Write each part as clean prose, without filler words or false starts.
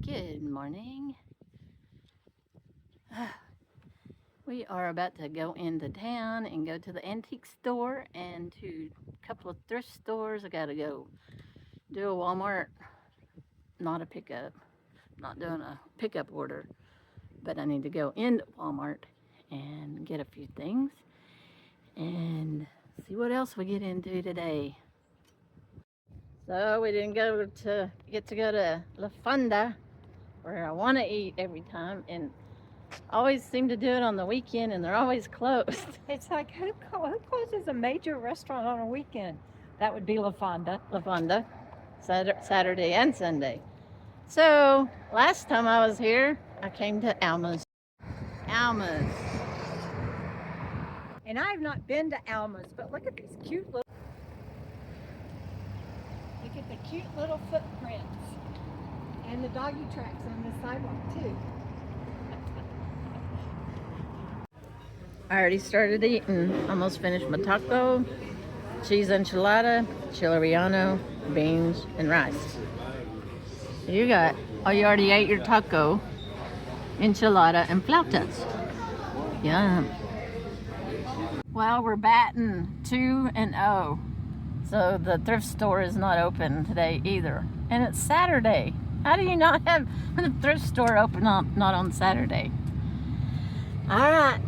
Good morning. We are about to go into town and go to the antique store and to a couple of thrift stores. I gotta go do a Walmart, not a pickup, not doing a pickup order, but I need to go into Walmart and get a few things and see what else we get into today. So we didn't get to go to La Fonda, where I want to eat every time, and always seem to do it on the weekend, and they're always closed. It's like, who closes a major restaurant on a weekend? That would be La Fonda. La Fonda, Saturday and Sunday. So last time I was here, I came to Alma's. And I've not been to Alma's, but look at these cute little footprints and the doggy tracks on the sidewalk too. I already started eating. Almost finished my taco, cheese enchilada, chile relleno, beans, and rice. You already ate your taco, enchilada, and flautas. Yum. Well, we're batting 2-0. So the thrift store is not open today either. And it's Saturday. How do you not have the thrift store open not on Saturday? All right.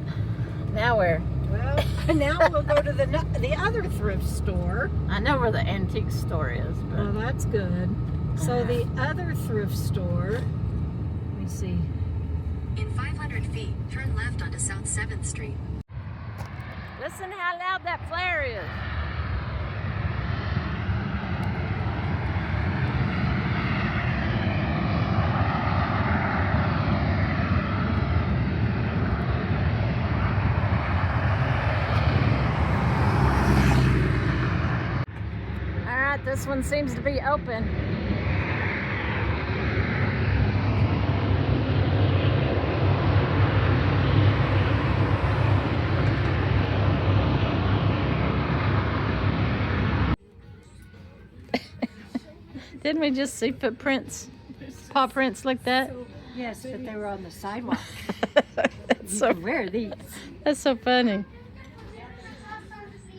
Now where? Well, now we'll go to the other thrift store. I know where the antique store is. But... Oh, that's good. So the other thrift store, let me see. In 500 feet, turn left onto South 7th Street. Listen how loud that flare is. This one seems to be open. Didn't we just see footprints? Paw prints like that? Yes, but they were on the sidewalk. That's so, wear these. That's so funny.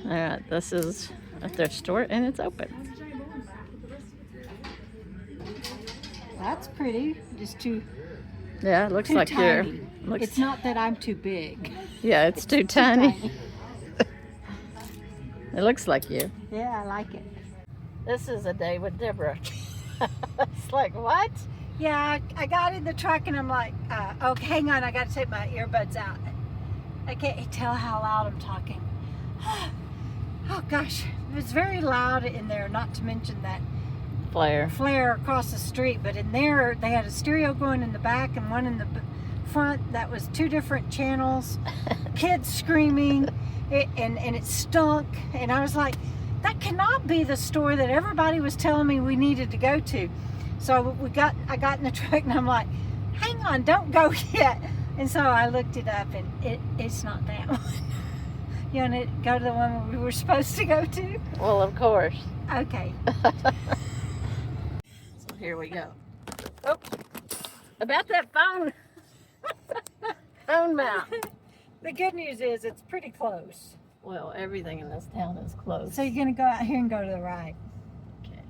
All right, this is a thrift store and it's open. That's pretty. Just too. Yeah, it looks too like tiny. you're. It's not that I'm too big. Yeah, it's too tiny. It looks like you. Yeah, I like it. This is a day with Deborah. It's like, what? Yeah, I got in the truck and I'm like, okay, hang on, I got to take my earbuds out. I can't tell how loud I'm talking. Oh gosh, it was very loud in there, not to mention that flare across the street. But in there, they had a stereo going in the back and one in the front that was two different channels. Kids screaming, and it stunk. And I was like, that cannot be the store that everybody was telling me we needed to go to. So I got in the truck and I'm like, hang on, don't go yet. And so I looked it up and it's not that one. You want to go to the one we were supposed to go to? Well, of course. Okay. So here we go. Oh, about that phone. Phone mount. The good news is it's pretty close. Well, everything in this town is closed. So you're going to go out here and go to the right. Okay.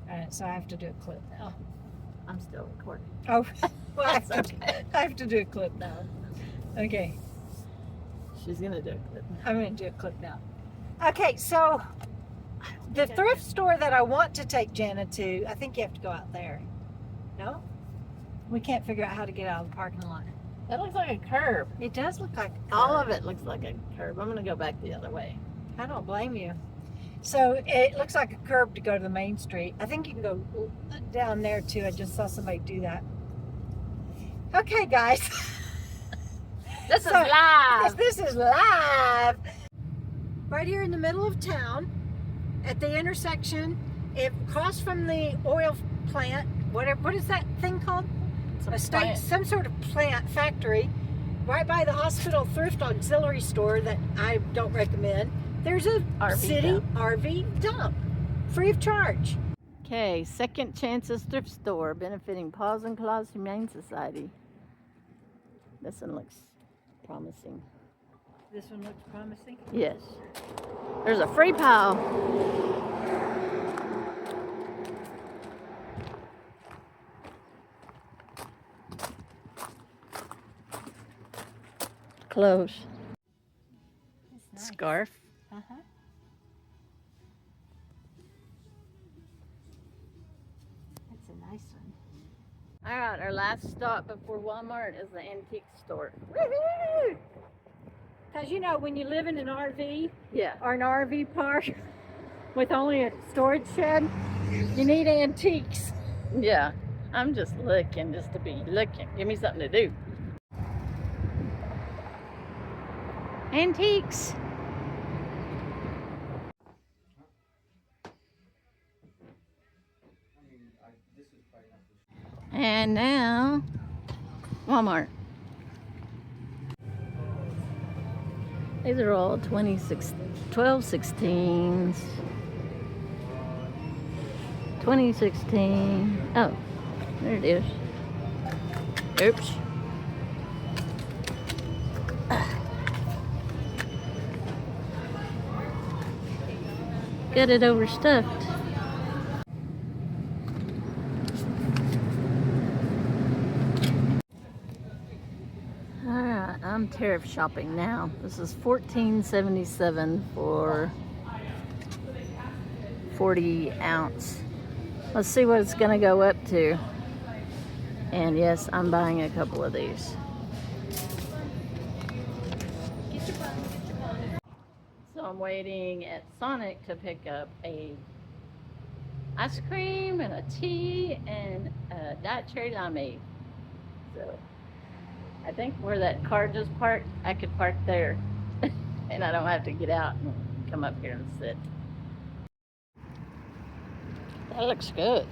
All right, so I have to do a clip now. I'm still recording. Oh, well, I okay. have to do a clip now. Okay. She's going to do a clip now. I'm going to do a clip now. Okay, so the thrift store that I want to take Jana to, I think you have to go out there. No? We can't figure out how to get out of the parking lot. That looks like a curb. It does look like a curb. All of it looks like a curb. I'm going to go back the other way. I don't blame you. So it looks like a curb to go to the main street. I think you can go down there too. I just saw somebody do that. Okay, guys. This is live. This is live. Right here in the middle of town, at the intersection, across from the oil plant. What is that thing called? Some sort of plant factory. Right by the hospital thrift auxiliary store that I don't recommend. There's a city RV dump, free of charge. Okay, Second Chances Thrift Store, benefiting Paws and Claws Humane Society. This one looks promising. This one looks promising. Yes. There's a free pile. Clothes. Nice. Scarf. Uh-huh. That's a nice one. All right, our last stop before Walmart is the antique store. Woohoo! Because you know, when you live in an RV Yeah. or an RV park with only a storage shed, you need antiques. Yeah. I'm just looking just to be looking. Give me something to do. Antiques. And now, Walmart. These are all 12/16s. 2016. Oh, there it is. Oops. Got it overstuffed. Alright, I'm tariff shopping now. This is $14.77 for 40 ounce. Let's see what it's gonna go up to. And yes, I'm buying a couple of these. So I'm waiting at Sonic to pick up a ice cream and a tea and a Diet Cherry Limeade. So I think where that car just parked, I could park there. And I don't have to get out and come up here and sit. That looks good.